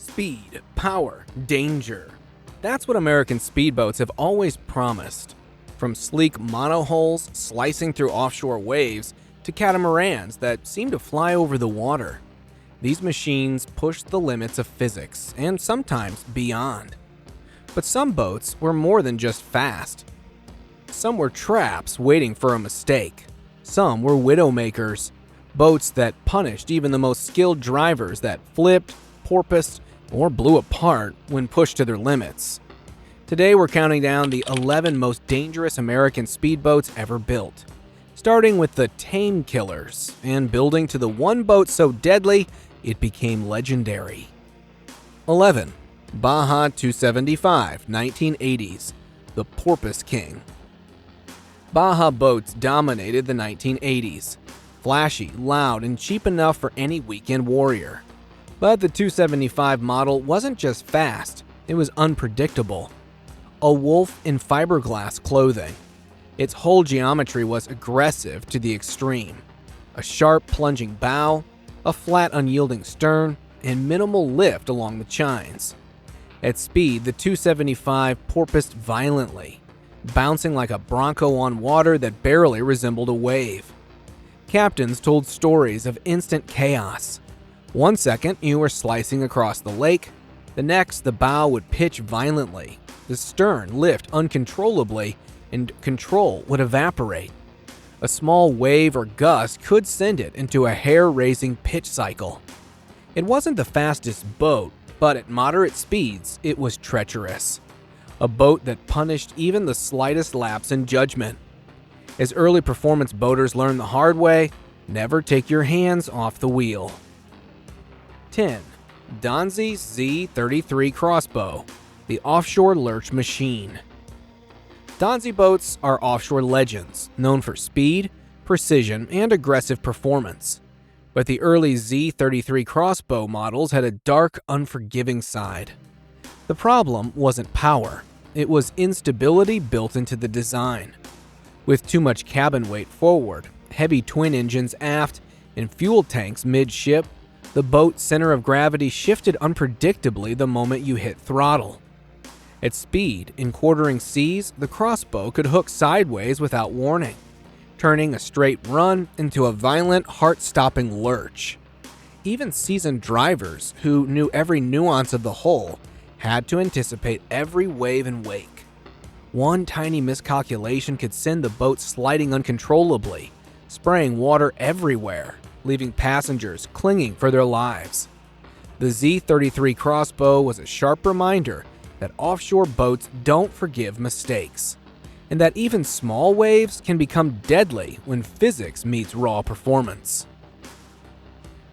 Speed, power, danger. That's what American speedboats have always promised. From sleek monohulls slicing through offshore waves to catamarans that seem to fly over the water. These machines push the limits of physics and sometimes beyond. But some boats were more than just fast. Some were traps waiting for a mistake. Some were widowmakers, boats that punished even the most skilled drivers that flipped, porpoised, or blew apart when pushed to their limits. Today we're counting down the 11 most dangerous American speedboats ever built, starting with the tame killers and building to the one boat so deadly it became legendary. 11. Baja 275, 1980s, the Porpoise King. Baja boats dominated the 1980s, flashy, loud, and cheap enough for any weekend warrior. But the 275 model wasn't just fast, it was unpredictable. A wolf in fiberglass clothing. Its whole geometry was aggressive to the extreme. A sharp plunging bow, a flat unyielding stern, and minimal lift along the chines. At speed, the 275 porpoised violently, bouncing like a bronco on water that barely resembled a wave. Captains told stories of instant chaos. One second, you were slicing across the lake. The next, the bow would pitch violently, the stern lift uncontrollably, and control would evaporate. A small wave or gust could send it into a hair-raising pitch cycle. It wasn't the fastest boat, but at moderate speeds, it was treacherous. A boat that punished even the slightest lapse in judgment. As early performance boaters learned the hard way, never take your hands off the wheel. 10. Donzi Z33 Crossbow, the offshore lurch machine. Donzi boats are offshore legends, known for speed, precision, and aggressive performance. But the early Z33 Crossbow models had a dark, unforgiving side. The problem wasn't power, it was instability built into the design. With too much cabin weight forward, heavy twin engines aft, and fuel tanks midship, the boat's center of gravity shifted unpredictably the moment you hit throttle. At speed, in quartering seas, the crossbow could hook sideways without warning, turning a straight run into a violent, heart-stopping lurch. Even seasoned drivers, who knew every nuance of the hull, had to anticipate every wave and wake. One tiny miscalculation could send the boat sliding uncontrollably, spraying water everywhere, leaving passengers clinging for their lives. The Z33 Crossbow was a sharp reminder that offshore boats don't forgive mistakes, and that even small waves can become deadly when physics meets raw performance.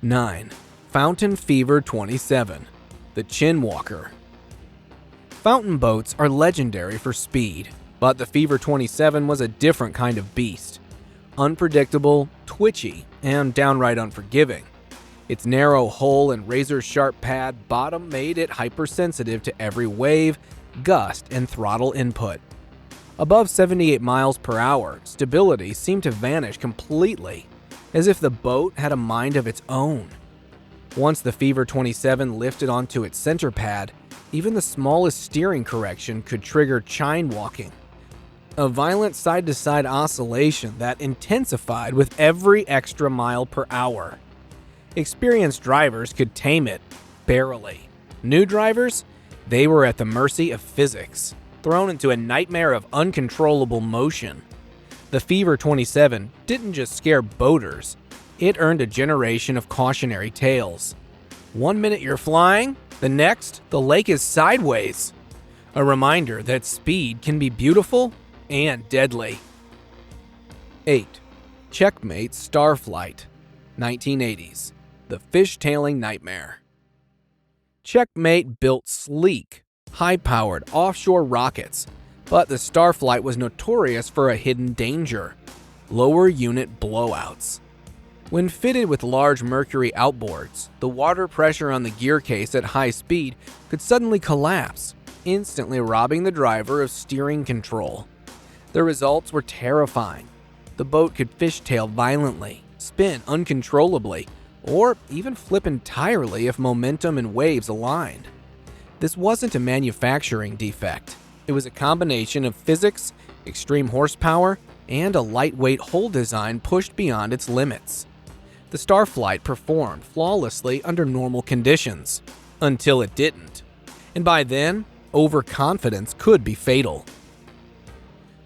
9. Fountain Fever 27, the Chin Walker. Fountain boats are legendary for speed, but the Fever 27 was a different kind of beast. Unpredictable, twitchy, and downright unforgiving. Its narrow hull and razor-sharp pad bottom made it hypersensitive to every wave, gust, and throttle input. Above 78 miles per hour, stability seemed to vanish completely, as if the boat had a mind of its own. Once the Fever 27 lifted onto its center pad, even the smallest steering correction could trigger chine walking, a violent side-to-side oscillation that intensified with every extra mile per hour. Experienced drivers could tame it, barely. New drivers, they were at the mercy of physics, thrown into a nightmare of uncontrollable motion. The Fever 27 didn't just scare boaters, it earned a generation of cautionary tales. 1 minute you're flying, the next, the lake is sideways. A reminder that speed can be beautiful and deadly. 8. Checkmate Starflight, 1980s, the fishtailing nightmare. Checkmate built sleek, high-powered offshore rockets, but the Starflight was notorious for a hidden danger: lower unit blowouts. When fitted with large mercury outboards, the water pressure on the gear case at high speed could suddenly collapse, instantly robbing the driver of steering control. The results were terrifying. The boat could fishtail violently, spin uncontrollably, or even flip entirely if momentum and waves aligned. This wasn't a manufacturing defect. It was a combination of physics, extreme horsepower, and a lightweight hull design pushed beyond its limits. The Starflight performed flawlessly under normal conditions, until it didn't. And by then, overconfidence could be fatal.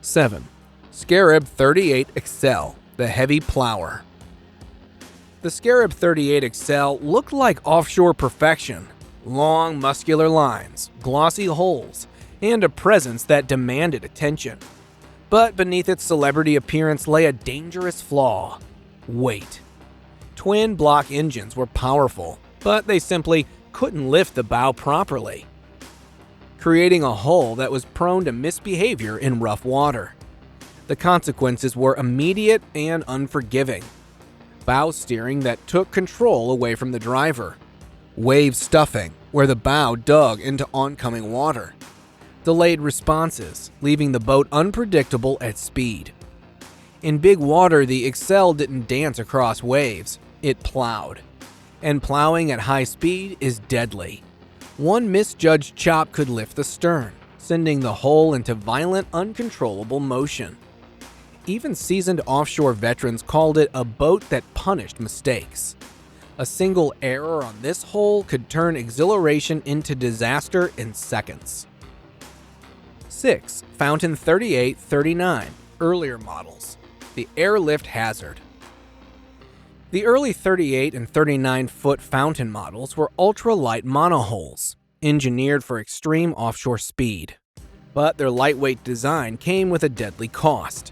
7. Scarab 38 Excel, the heavy plower. The Scarab 38 Excel looked like offshore perfection. Long, muscular lines, glossy hulls, and a presence that demanded attention. But beneath its celebrity appearance lay a dangerous flaw: weight. Twin block engines were powerful, but they simply couldn't lift the bow properly, creating a hull that was prone to misbehavior in rough water. The consequences were immediate and unforgiving. Bow steering that took control away from the driver. Wave stuffing, where the bow dug into oncoming water. Delayed responses, leaving the boat unpredictable at speed. In big water, the Excel didn't dance across waves, it plowed. And plowing at high speed is deadly. One misjudged chop could lift the stern, sending the hull into violent, uncontrollable motion. Even seasoned offshore veterans called it a boat that punished mistakes. A single error on this hull could turn exhilaration into disaster in seconds. 6. Fountain 38-39, earlier models. The airlift hazard. The early 38 and 39-foot fountain models were ultralight monohulls, engineered for extreme offshore speed. But their lightweight design came with a deadly cost.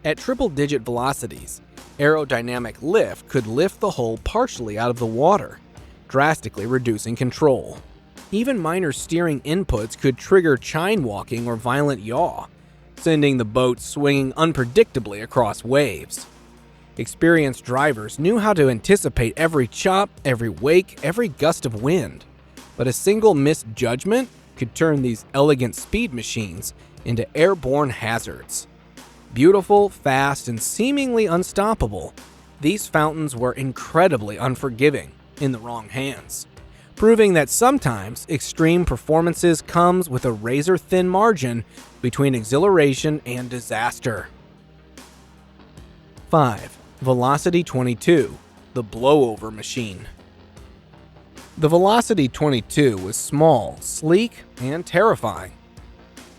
At triple-digit velocities, aerodynamic lift could lift the hull partially out of the water, drastically reducing control. Even minor steering inputs could trigger chine walking or violent yaw, sending the boat swinging unpredictably across waves. Experienced drivers knew how to anticipate every chop, every wake, every gust of wind, but a single misjudgment could turn these elegant speed machines into airborne hazards. Beautiful, fast, and seemingly unstoppable, these fountains were incredibly unforgiving in the wrong hands, proving that sometimes extreme performances comes with a razor-thin margin between exhilaration and disaster. 5. Velocity 22, the blowover machine. The Velocity 22 was small, sleek, and terrifying.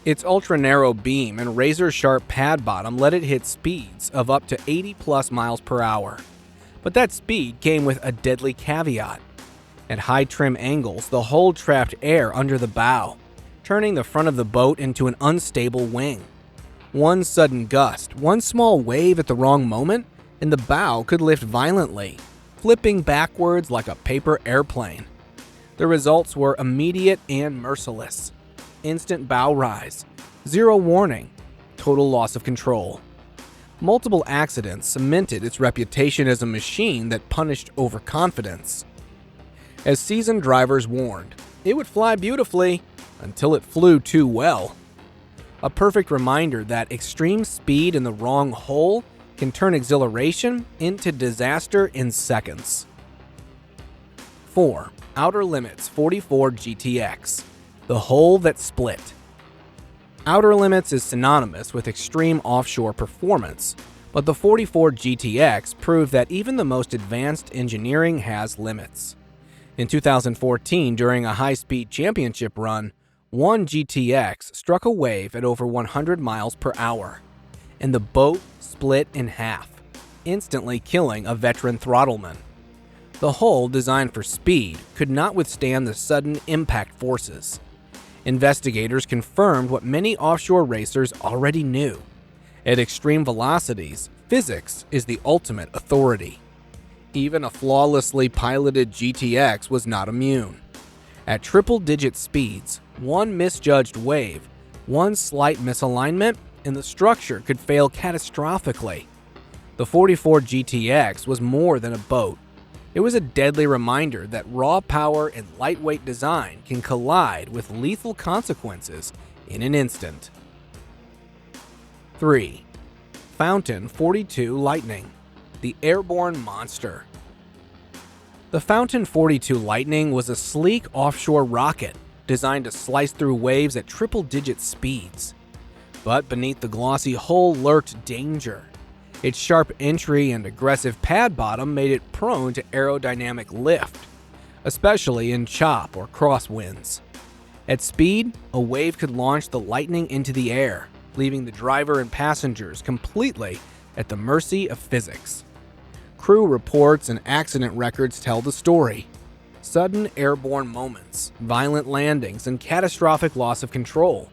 Its ultra-narrow beam and razor-sharp pad bottom let it hit speeds of up to 80+ miles per hour. But that speed came with a deadly caveat. At high trim angles, the hull trapped air under the bow, turning the front of the boat into an unstable wing. One sudden gust, one small wave at the wrong moment, and the bow could lift violently, flipping backwards like a paper airplane. The results were immediate and merciless. Instant bow rise, zero warning, total loss of control. Multiple accidents cemented its reputation as a machine that punished overconfidence. As seasoned drivers warned, it would fly beautifully until it flew too well. A perfect reminder that extreme speed in the wrong hull can turn exhilaration into disaster in seconds. 4. Outer Limits 44 GTX, the hull that split. Outer Limits is synonymous with extreme offshore performance, but the 44 GTX proved that even the most advanced engineering has limits. In 2014, during a high-speed championship run, one GTX struck a wave at over 100 miles per hour, and the boat split in half, instantly killing a veteran throttleman. The hull, designed for speed, could not withstand the sudden impact forces. Investigators confirmed what many offshore racers already knew. At extreme velocities, physics is the ultimate authority. Even a flawlessly piloted GTX was not immune. At triple-digit speeds, one misjudged wave, one slight misalignment, and the structure could fail catastrophically. The 44 GTX was more than a boat. It was a deadly reminder that raw power and lightweight design can collide with lethal consequences in an instant. 3. Fountain 42 Lightning, the airborne monster. The Fountain 42 Lightning was a sleek offshore rocket designed to slice through waves at triple-digit speeds. But beneath the glossy hull lurked danger. Its sharp entry and aggressive pad bottom made it prone to aerodynamic lift, especially in chop or crosswinds. At speed, a wave could launch the Lightning into the air, leaving the driver and passengers completely at the mercy of physics. Crew reports and accident records tell the story. Sudden airborne moments, violent landings, and catastrophic loss of control.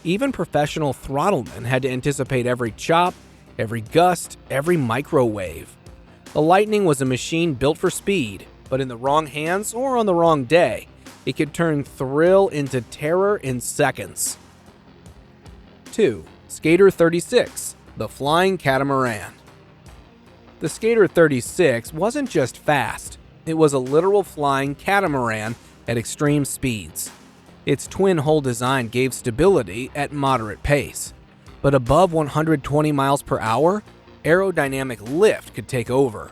Even professional throttlemen had to anticipate every chop, every gust, every microwave. The Lightning was a machine built for speed, but in the wrong hands or on the wrong day, it could turn thrill into terror in seconds. 2. Skater 36, the flying catamaran. The Skater 36 wasn't just fast, it was a literal flying catamaran at extreme speeds. Its twin-hull design gave stability at moderate pace, but above 120 miles per hour, aerodynamic lift could take over.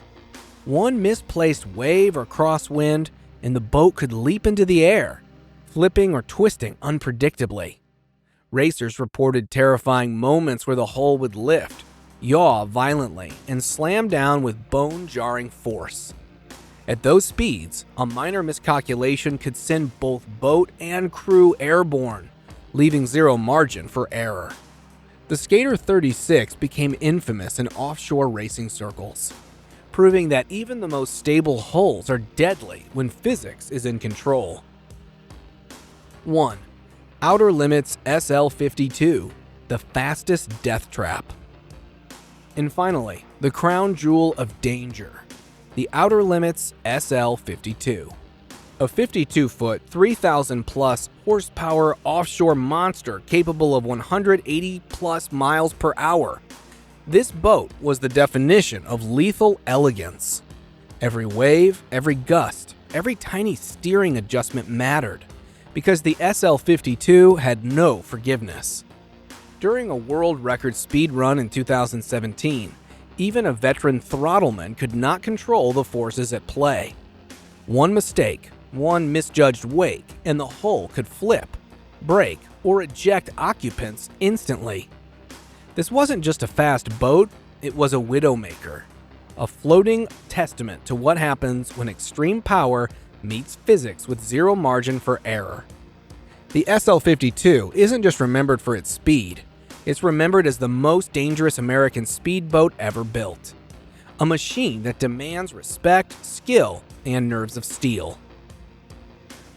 One misplaced wave or crosswind, and the boat could leap into the air, flipping or twisting unpredictably. Racers reported terrifying moments where the hull would lift, yaw violently, and slam down with bone-jarring force. At those speeds, a minor miscalculation could send both boat and crew airborne, leaving zero margin for error. The Skater 36 became infamous in offshore racing circles, proving that even the most stable hulls are deadly when physics is in control. 1. Outer Limits SL-52, the fastest death trap. And finally, the crown jewel of danger, the Outer Limits SL-52. A 52-foot, 3,000-plus horsepower offshore monster capable of 180-plus miles per hour. This boat was the definition of lethal elegance. Every wave, every gust, every tiny steering adjustment mattered, because the SL-52 had no forgiveness. During a world record speed run in 2017, even a veteran throttleman could not control the forces at play. One mistake, one misjudged wake, and the hull could flip, break, or eject occupants instantly. This wasn't just a fast boat, it was a widowmaker, a floating testament to what happens when extreme power meets physics with zero margin for error. The SL-52 isn't just remembered for its speed, it's remembered as the most dangerous American speedboat ever built. A machine that demands respect, skill, and nerves of steel.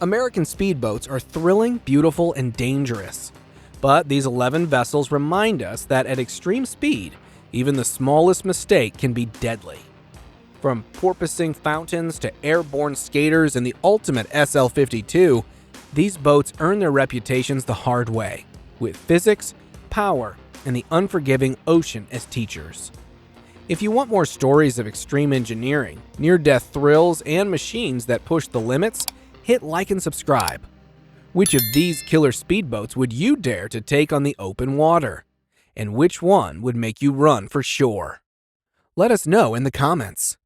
American speedboats are thrilling, beautiful, and dangerous. But these 11 vessels remind us that at extreme speed, even the smallest mistake can be deadly. From porpoising fountains to airborne skaters and the ultimate SL-52, these boats earn their reputations the hard way, with physics, power, and the unforgiving ocean as teachers. If you want more stories of extreme engineering, near-death thrills, and machines that push the limits, hit like and subscribe. Which of these killer speedboats would you dare to take on the open water? And which one would make you run for shore? Let us know in the comments.